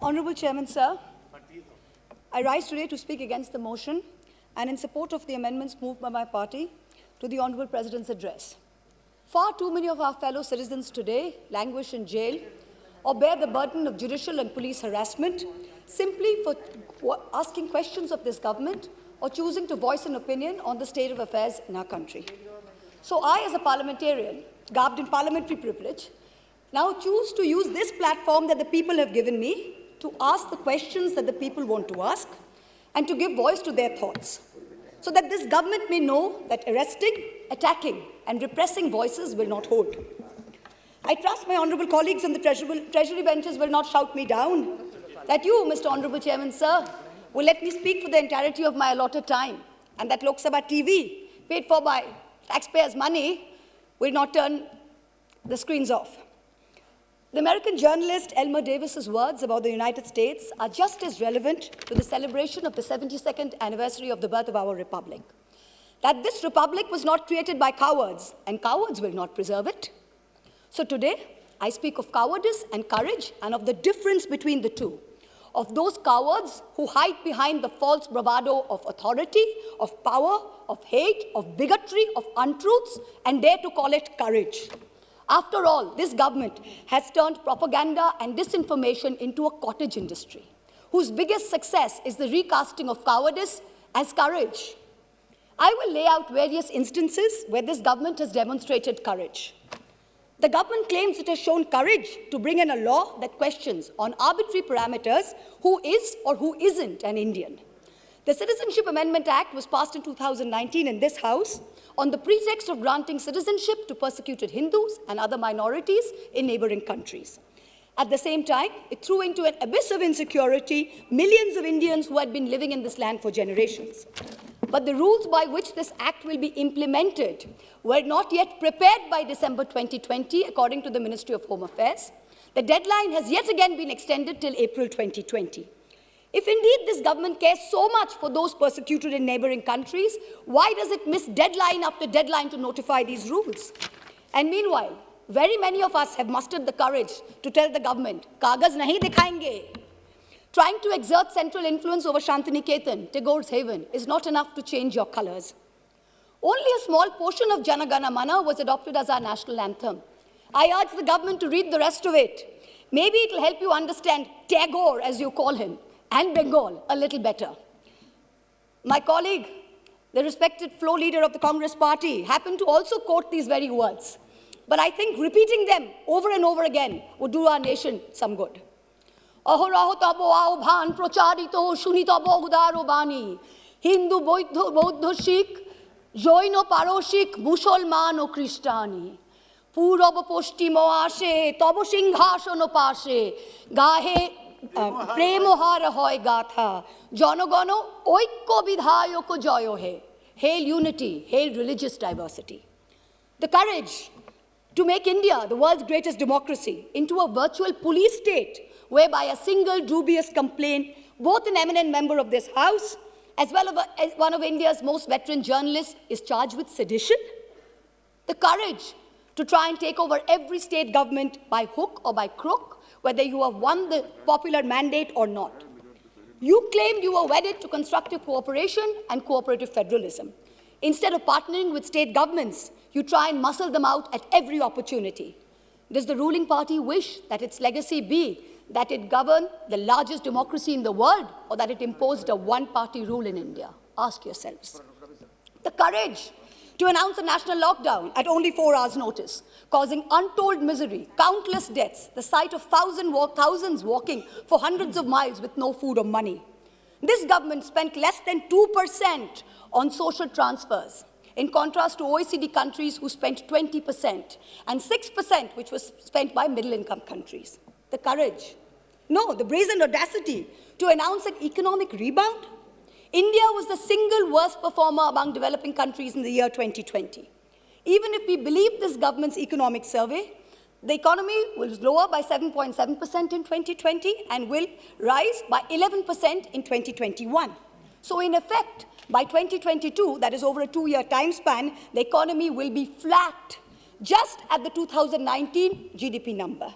Honourable Chairman, sir, I rise today to speak against the motion and in support of the amendments moved by my party to the Honourable President's address. Far too many of our fellow citizens today languish in jail or bear the burden of judicial and police harassment simply for asking questions of this government or choosing to voice an opinion on the state of affairs in our country. So I, as a parliamentarian, garbed in parliamentary privilege, now choose to use this platform that the people have given me to ask the questions that the people want to ask and to give voice to their thoughts, so that this government may know that arresting, attacking and repressing voices will not hold. I trust my honourable colleagues on the treasury benches will not shout me down, that you, Mr. Honourable Chairman, sir, will let me speak for the entirety of my allotted time, and that Lok Sabha TV, paid for by taxpayers' money, will not turn the screens off. The American journalist Elmer Davis's words about the United States are just as relevant to the celebration of the 72nd anniversary of the birth of our republic. That this republic was not created by cowards, and cowards will not preserve it. So today, I speak of cowardice and courage and of the difference between the two. Of those cowards who hide behind the false bravado of authority, of power, of hate, of bigotry, of untruths, and dare to call it courage. After all, this government has turned propaganda and disinformation into a cottage industry, whose biggest success is the recasting of cowardice as courage. I will lay out various instances where this government has demonstrated courage. The government claims it has shown courage to bring in a law that questions on arbitrary parameters who is or who isn't an Indian. The Citizenship Amendment Act was passed in 2019 in this House on the pretext of granting citizenship to persecuted Hindus and other minorities in neighboring countries. At the same time, it threw into an abyss of insecurity millions of Indians who had been living in this land for generations. But the rules by which this act will be implemented were not yet prepared by December 2020, according to the Ministry of Home Affairs. The deadline has yet again been extended till April 2020. If indeed this government cares so much for those persecuted in neighboring countries, why does it miss deadline after deadline to notify these rules? And meanwhile, very many of us have mustered the courage to tell the government, "Kagaz nahi dikhayenge." Trying to exert central influence over Shantiniketan, Tagore's haven, is not enough to change your colors. Only a small portion of Jana Gana Mana was adopted as our national anthem. I urge the government to read the rest of it. Maybe it will help you understand Tagore, as you call him, and Bengal a little better. My colleague, the respected floor leader of the Congress party, happened to also quote these very words. But I think repeating them over and over again would do our nation some good. Ahoraho tabo aobhan procharito shunitabo udaro bani. Hindu, Bauddha, Sikh, Jaino, Paroshik, Musolman o Christiani. Purab poshchimo ashe, tabo singhasono pashe, gahe প্রেমহার হয় গাথা জনগণ ঐক্য বিধায়ক জয় হে. Hail unity, hail religious diversity. The courage to make India the world's greatest democracy into a virtual police state whereby a single dubious complaint, both an eminent member of this House as well as one of India's most veteran journalists, is charged with sedition. The courage to try and take over every state government by hook or by crook, whether you have won the popular mandate or not. You claimed you were wedded to constructive cooperation and cooperative federalism. Instead of partnering with state governments, you try and muscle them out at every opportunity. Does the ruling party wish that its legacy be that it governed the largest democracy in the world, or that it imposed a one-party rule in India? Ask yourselves. The courage to announce a national lockdown at only 4 hours' notice, causing untold misery, countless deaths, the sight of thousands walking for hundreds of miles with no food or money. This government spent less than 2% on social transfers, in contrast to OECD countries who spent 20%, and 6% which was spent by middle-income countries. The courage, no, the brazen audacity to announce an economic rebound. India was the single worst performer among developing countries in the year 2020. Even if we believe this government's economic survey, the economy was lower by 7.7% in 2020 and will rise by 11% in 2021. So in effect, by 2022, that is over a 2-year time span, the economy will be flat, just at the 2019 GDP number.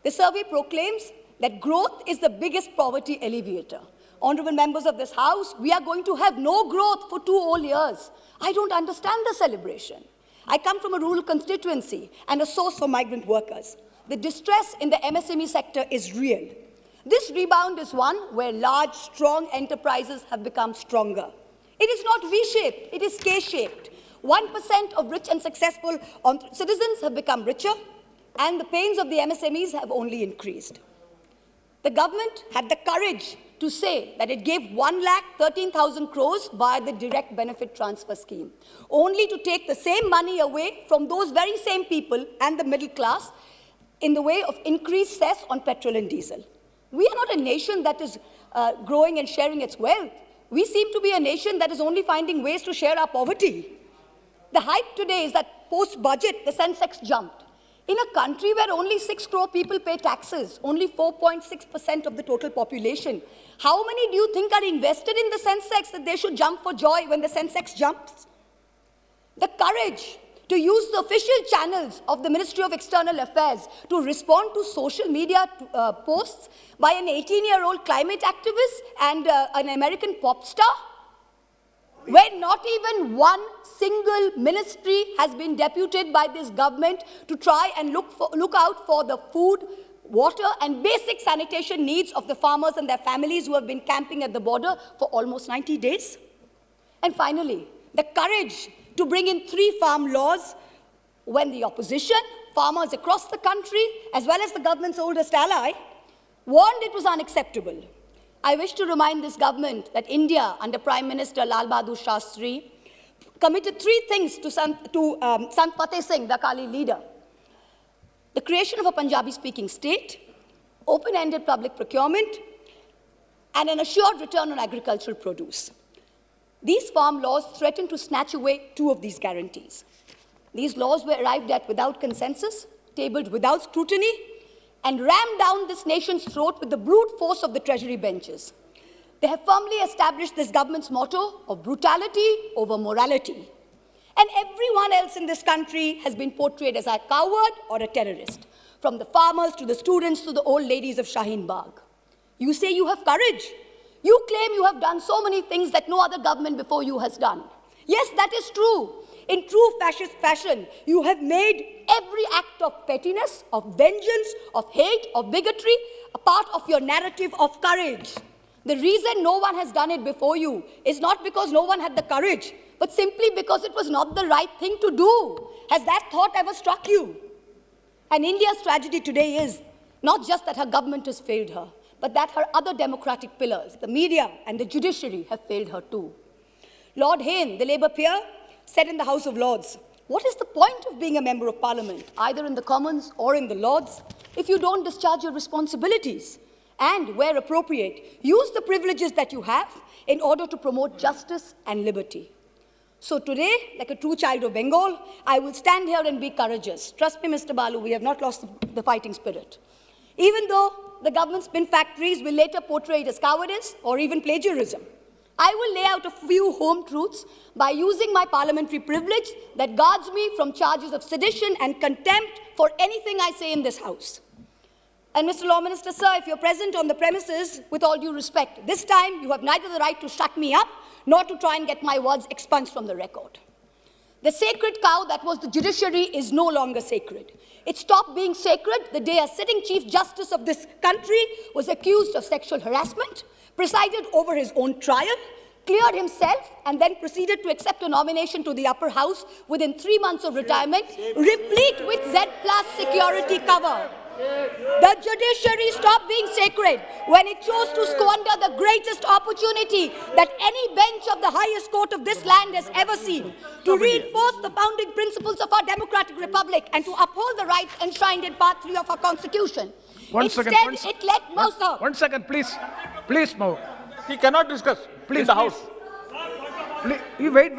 The survey proclaims that growth is the biggest poverty alleviator. Honorable members of this House, we are going to have no growth for 2 whole years. I don't understand the celebration. I come from a rural constituency and a source for migrant workers. The distress in the MSME sector is real. This rebound is one where large, strong enterprises have become stronger. It is not V-shaped, it is K-shaped. 1% of rich and successful citizens have become richer, and the pains of the MSMEs have only increased. The government had the courage to say that it gave 1,13,000 crores via the direct benefit transfer scheme, only to take the same money away from those very same people and the middle class in the way of increased cess on petrol and diesel. We are not a nation that is growing and sharing its wealth. We seem to be a nation that is only finding ways to share our poverty. The hype today is that post-budget, the Sensex jumped. In a country where only 6 crore people pay taxes, only 4.6% of the total population, how many do you think are invested in the Sensex that they should jump for joy when the Sensex jumps? The courage to use the official channels of the Ministry of External Affairs to respond to social media posts by an 18-year-old climate activist and an American pop star, where not even one single ministry has been deputed by this government to try and look out for the food, water, and basic sanitation needs of the farmers and their families who have been camping at the border for almost 90 days. And finally, the courage to bring in 3 farm laws when the opposition, farmers across the country, as well as the government's oldest ally, warned it was unacceptable. I wish to remind this government that India, under Prime Minister Lal Bahadur Shastri, committed 3 things to Sant Fateh Singh, the Akali leader: the creation of a Punjabi-speaking state, open-ended public procurement, and an assured return on agricultural produce. These farm laws threaten to snatch away 2 of these guarantees. These laws were arrived at without consensus, tabled without scrutiny, and rammed down this nation's throat with the brute force of the Treasury benches. They have firmly established this government's motto of brutality over morality. And everyone else in this country has been portrayed as a coward or a terrorist, from the farmers to the students to the old ladies of Shaheen Bagh. You say you have courage. You claim you have done so many things that no other government before you has done. Yes, that is true. In true fascist fashion, you have made every act of pettiness, of vengeance, of hate, of bigotry, a part of your narrative of courage. The reason no one has done it before you is not because no one had the courage, but simply because it was not the right thing to do. Has that thought ever struck you? And India's tragedy today is not just that her government has failed her, but that her other democratic pillars, the media and the judiciary, have failed her too. Lord Hayne, the Labour peer, said in the House of Lords, what is the point of being a member of Parliament, either in the Commons or in the Lords, if you don't discharge your responsibilities? And, where appropriate, use the privileges that you have in order to promote justice and liberty. So today, like a true child of Bengal, I will stand here and be courageous. Trust me, Mr. Balu, we have not lost the fighting spirit. Even though the government spin factories will later portray it as cowardice or even plagiarism, I will lay out a few home truths by using my parliamentary privilege that guards me from charges of sedition and contempt for anything I say in this House. And Mr. Law Minister, sir, if you're present on the premises, with all due respect, this time you have neither the right to shut me up nor to try and get my words expunged from the record. The sacred cow that was the judiciary is no longer sacred. It stopped being sacred the day a sitting Chief Justice of this country was accused of sexual harassment, presided over his own trial, cleared himself, and then proceeded to accept a nomination to the upper house within 3 months of retirement, replete with Z+ security cover. The judiciary stopped being sacred when it chose to squander the greatest opportunity that any bench of the highest court of this land has ever seen, to reinforce the founding principles of our democratic republic and to uphold the rights enshrined in Part 3 of our Constitution. Instead, it let Mausa. 1 second, please. Please, Mau. He cannot discuss in the House. Please, wait.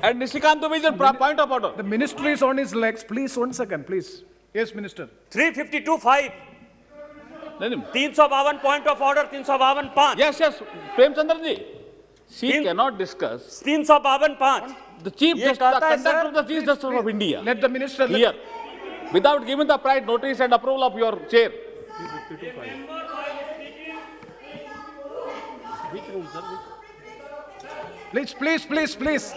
And Nishikant Dubey, point of order. The minister is on his legs. Please, 1 second, please. Yes, Minister. 352(5). 352 point of order, 352(5). Yes. Premchandra ji, she cannot discuss. 352(5). The Chief Justice, the conduct of the Chief Justice of India. Let the minister Here, without giving the prior notice and approval of your chair. Please, please, please, please.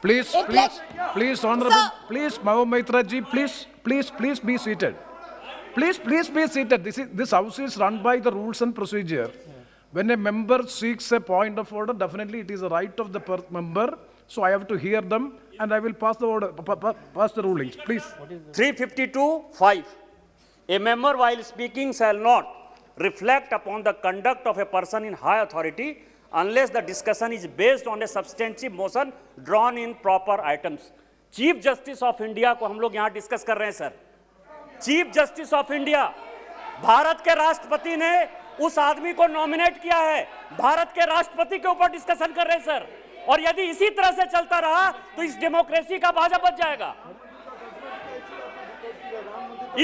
Please, It please, let- please, Honorable, Sir. please, Mahbub Mitra ji, please, please, please be seated. Please, please be seated. This house is run by the rules and procedure. When a member seeks a point of order, definitely it is a right of the member. So I have to hear them, and I will pass the order, pass the rulings. Please. 352(5). A member while speaking shall not reflect upon the conduct of a person in high authority unless the discussion is based on a substantive motion drawn in proper items. Chief justice of India को हम लोग यहाँ discuss कर रहे हैं sir. Chief justice of India, Bharat के राष्ट्रपति ने उस आदमी को नॉमिनेट किया है, भारत के राष्ट्रपति के ऊपर डिस्कशन कर रहे हैं सर। और यदि इसी तरह से चलता रहा तो इस डेमोक्रेसी का बाजा बच जाएगा।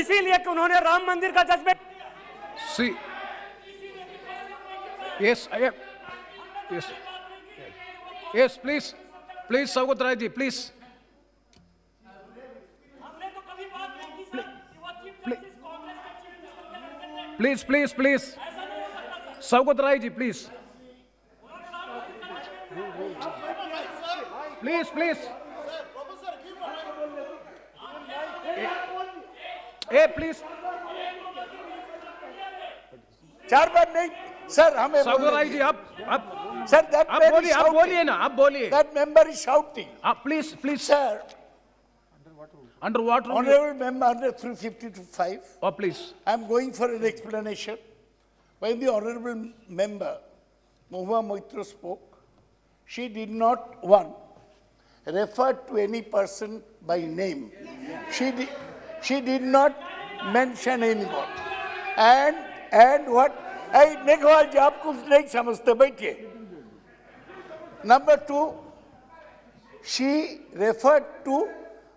इसीलिए कि उन्होंने राम मंदिर का judgement See. Yes, I am. Yes. Yes, please. Please, Saugat Rai ji, please. Please, please, please. Saugat Rai ji, please. Please, please. Hey, please. चार बार नहीं सर हमें Saugat Rai ji, आप सर दैट आप बोलिए ना, आप बोलिए. That member is shouting Please, please. Sir Under what rule? honorable member under 352(5). Oh, please. I am going for an explanation. When the honorable member Mahua Moitra spoke, she did not refer to any person by name. She did not mention anyone. And what? Hey, Meghwal ji, आप कुछ नहीं समझते, बैठिए. Number 2, she referred to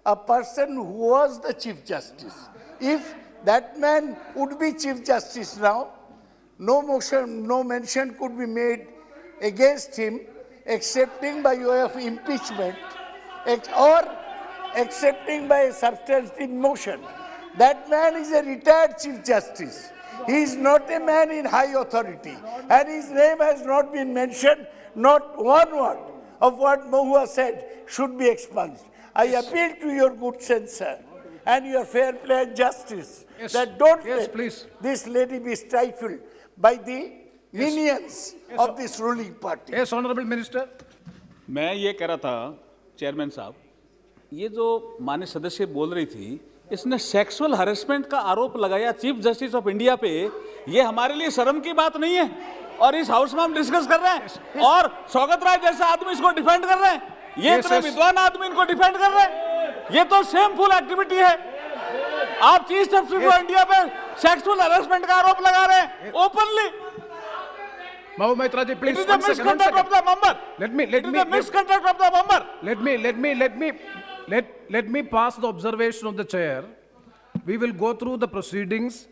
a person who was the Chief Justice. If that man would be Chief Justice now, no motion, no mention could be made against him, excepting by way of impeachment or accepting by a substantive motion. That man is a retired Chief Justice. He is not a man in high authority, and his name has not been mentioned. Not one word of what Mahua said should be expunged. I appeal to your good sense, sir, and your fair play and justice, Yes. that don't Yes, let please. this lady be stifled by the minions of this ruling party. Yes, Honorable Minister. मैं ये कह रहा था chairman साहब, ये जो माननीय सदस्य बोल रही थी, इसने सेक्सुअल हरेसमेंट का आरोप लगाया चीफ जस्टिस ऑफ इंडिया पे। ये हमारे लिए शर्म की बात नहीं है, और इस हाउस में हम डिस्कस कर रहे हैं, और सौगत राय जैसा आदमी इसको डिफेंड कर रहे हैं। ये इतने विद्वान आदमी इनको डिफेंड कर रहे हैं, ये तो शेमफुल एक्टिविटी है। आप चीफ जस्टिस ऑफ इंडिया पे सेक्सुअल हरेसमेंट का आरोप लगा रहे हैं openly. Mahbub Mitra ji, please. It is a misconduct of the member. Let me pass the observation of the chair. We will go through the proceedings.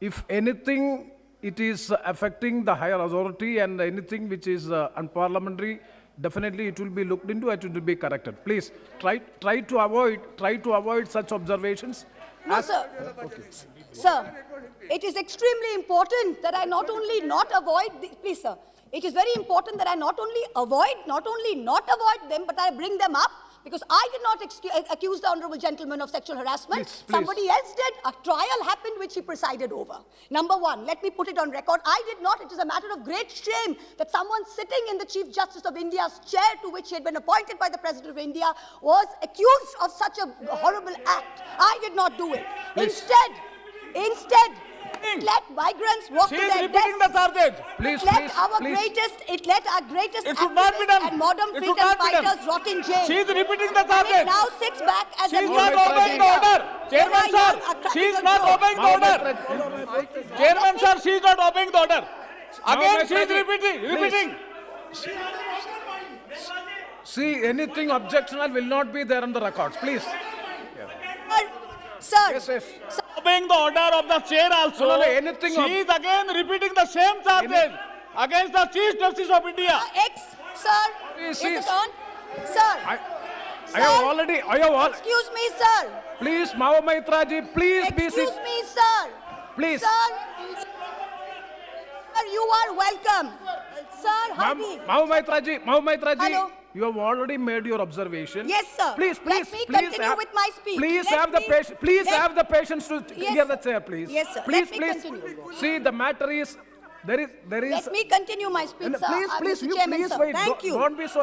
If anything, it is affecting the higher authority and anything which is unparliamentary, definitely it will be looked into and it will be corrected. Please try to avoid such observations. No, sir. Sir, it is extremely important that I not only not avoid, please, sir. It is very important that I not only not avoid them, but I bring them up, because I did not accuse the honorable gentleman of sexual harassment. Please. Somebody else did. A trial happened which he presided over. Number one, let me put it on record. I did not. It is a matter of great shame that someone sitting in the Chief Justice of India's chair, to which he had been appointed by the President of India, was accused of such a horrible act. I did not do it. Instead, let migrants walk She to is their repeating the deaths. charges. Please, Let please, our please. greatest It should not be activists done. and modern It freedom should not be done. fighters rot in jail. She is repeating the And it charges. now sits back as She a is leader not of obeying the India. order. Chairman There are sir, young, she is attractive not girls. obeying the order. Chairman sir, she is not obeying the order. Again, she is repeating. See, anything objectionable will not be there on the records. Please. Sir, Yes, yes. Obeying the order of the chair also. No, anything She is again repeating the same charges against the Chief Justice of India. sir, Please, is please. it on? Sir, I have already. excuse me, sir. Please, Mao Maitra ji, please be Excuse seated. me, sir. Please. Sir, you are welcome. Sir, hurry. Mao Maitra ji, Hello. you have already made your observation. Yes, sir. Please, Let please, me please continue with my speech. Please Let have the me- patience. Please let- have the patience to Yes, hear the sir. chair, please. Yes, sir. Please, Let me please. continue. See, the matter is there is. Let me continue my speech, No, sir. please, Mr. you Chairman, please sir. wait. Thank you. Don't be so.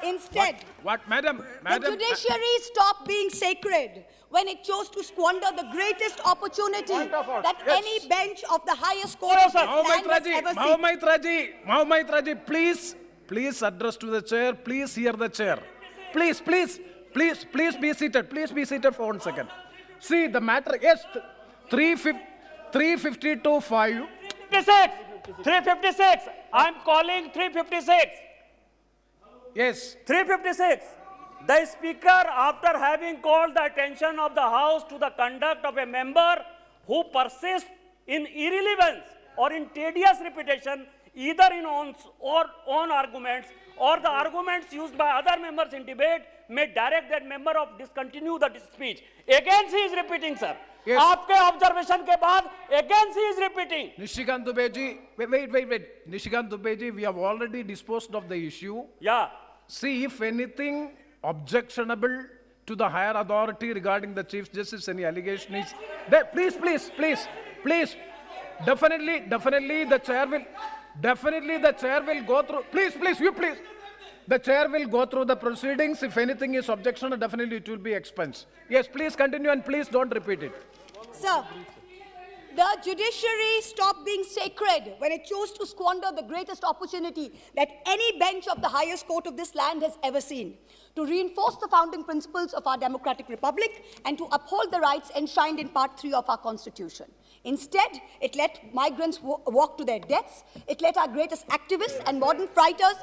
Instead, What, madam? the Madam. judiciary stopped being sacred when it chose to squander the greatest opportunity Point of order. that Yes. any bench of the highest court of this Mao land Maitra has ji, ever Mao seen. Maitra ji, please address to the chair. Please hear the chair. Please be seated. Please be seated for 1 second. See, the matter, yes, 352.5. 356. I'm calling 356. Yes. 356. The Speaker, after having called the attention of the House to the conduct of a member who persists in irrelevance or in tedious repetition, either in own arguments or the arguments used by other members in debate, may direct that member of discontinue the speech. Again, he is repeating, sir. Yes. आपके observation के बाद again he is repeating. Nishikant Dubey ji, wait. Nishikant Dubey ji, we have already disposed of the issue. Yeah. See, if anything objectionable to the higher authority regarding the Chief Justice, any allegation is there, please. Definitely the chair will go through. Please. The chair will go through the proceedings. If anything is objectionable, definitely it will be expensed. Yes, please continue and please don't repeat it. Sir, the judiciary stopped being sacred when it chose to squander the greatest opportunity that any bench of the highest court of this land has ever seen to reinforce the founding principles of our democratic republic and to uphold the rights enshrined in Part 3 of our Constitution. Instead, it let migrants walk to their deaths, it let our greatest activists and modern fighters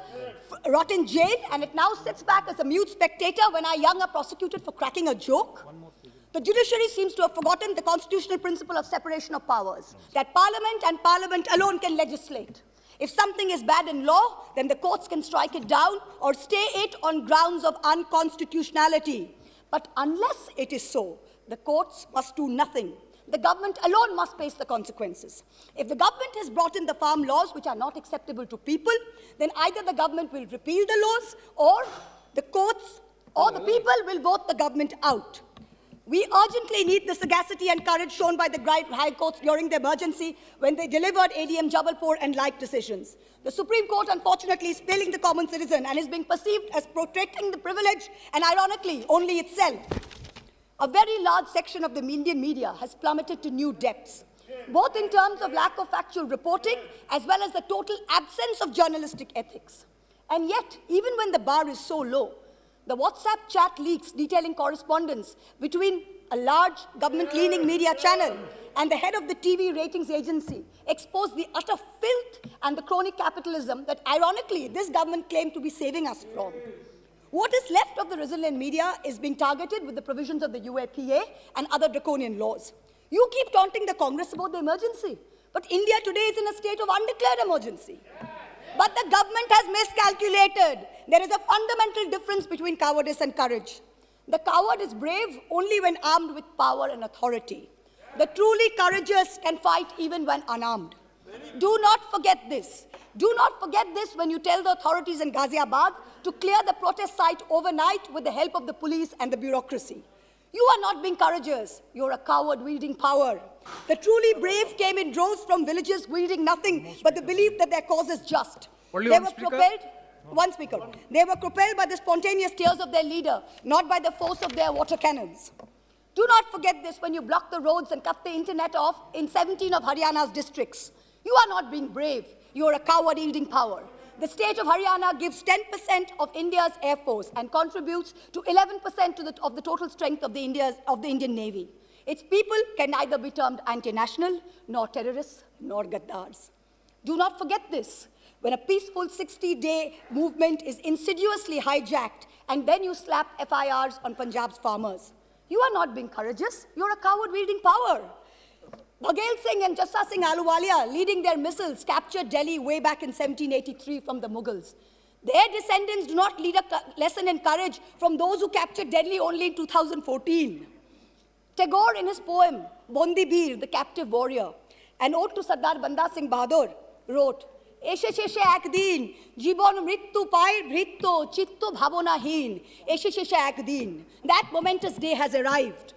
rot in jail, and it now sits back as a mute spectator when our young are prosecuted for cracking a joke. The judiciary seems to have forgotten the constitutional principle of separation of powers, that Parliament and Parliament alone can legislate. If something is bad in law, then the courts can strike it down or stay it on grounds of unconstitutionality. But unless it is so, the courts must do nothing. The government alone must face the consequences. If the government has brought in the farm laws which are not acceptable to people, then either the government will repeal the laws or the courts or the people will vote the government out. We urgently need the sagacity and courage shown by the high courts during the emergency when they delivered ADM Jabalpur and like decisions. The Supreme Court, unfortunately, is failing the common citizen and is being perceived as protecting the privilege and, ironically, only itself. A very large section of the Indian media has plummeted to new depths, both in terms of lack of factual reporting as well as the total absence of journalistic ethics. And yet, even when the bar is so low, the WhatsApp chat leaks detailing correspondence between a large government-leaning media channel and the head of the TV ratings agency expose the utter filth and the crony capitalism that, ironically, this government claimed to be saving us from. What is left of the resilient media is being targeted with the provisions of the UAPA and other draconian laws. You keep taunting the Congress about the emergency, but India today is in a state of undeclared emergency. But the government has miscalculated. There is a fundamental difference between cowardice and courage. The coward is brave only when armed with power and authority. The truly courageous can fight even when unarmed. Do not forget this. Do not forget this when you tell the authorities in Ghaziabad to clear the protest site overnight with the help of the police and the bureaucracy. You are not being courageous. You're a coward wielding power. The truly brave came in droves from villages wielding nothing but the belief that their cause is just. Only They one were speaker? propelled. One speaker. They were propelled by the spontaneous tears of their leader, not by the force of their water cannons. Do not forget this when you block the roads and cut the internet off in 17 of Haryana's districts. You are not being brave. You are a coward wielding power. The state of Haryana gives 10% of India's air force and contributes to 11% of the total strength of the Indian Navy. Its people can neither be termed anti-national, nor terrorists, nor gaddars. Do not forget this. When a peaceful 60-day movement is insidiously hijacked and then you slap FIRs on Punjab's farmers. You are not being courageous. You're a coward wielding power. Bhagal Singh and Jassa Singh Ahluwalia, leading their missiles, captured Delhi way back in 1783 from the Mughals. Their descendants do not lead a lesson in courage from those who captured Delhi only in 2014. Tagore, in his poem, Bondi Bir, the Captive Warrior, an ode to Sardar Banda Singh Bahadur, wrote, Eshe sheshe ekdin, jibon mrittu pair bhritto, chitto bhabonahin, eshe sheshe ekdin. That momentous day has arrived.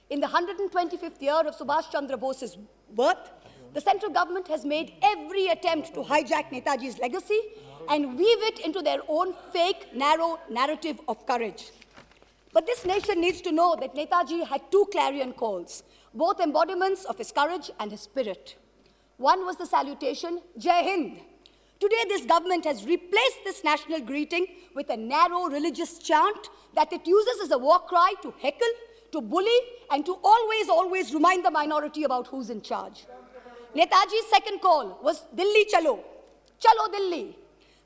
In the 125th year of Subhash Chandra Bose's birth, the central government has made every attempt to hijack Netaji's legacy and weave it into their own fake, narrow narrative of courage. But this nation needs to know that Netaji had two clarion calls, both embodiments of his courage and his spirit. One was the salutation, Jai Hind. Today, this government has replaced this national greeting with a narrow religious chant that it uses as a war cry to heckle, to bully, and to always remind the minority about who's in charge. Netaji's second call was Delhi Chalo, Chalo Delhi.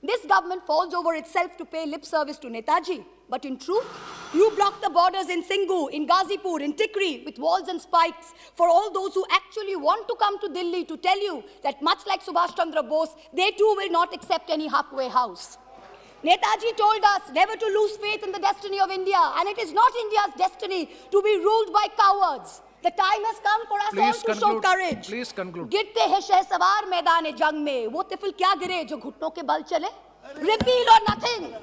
This government falls over itself to pay lip service to Netaji, but in truth, you block the borders in Singhu, in Ghazipur, in Tikri with walls and spikes for all those who actually want to come to Delhi to tell you that much like Subhash Chandra Bose, they too will not accept any halfway house. Netaji told us never to lose faith in the destiny of India, and it is not India's destiny to be ruled by cowards. The time has come for us Please all to show conclude. courage. Please conclude. गिरते हैं शहसवार मैदान जंग में, वो तिफल क्या गिरे जो घुटनों के बल चले? Repeal or nothing.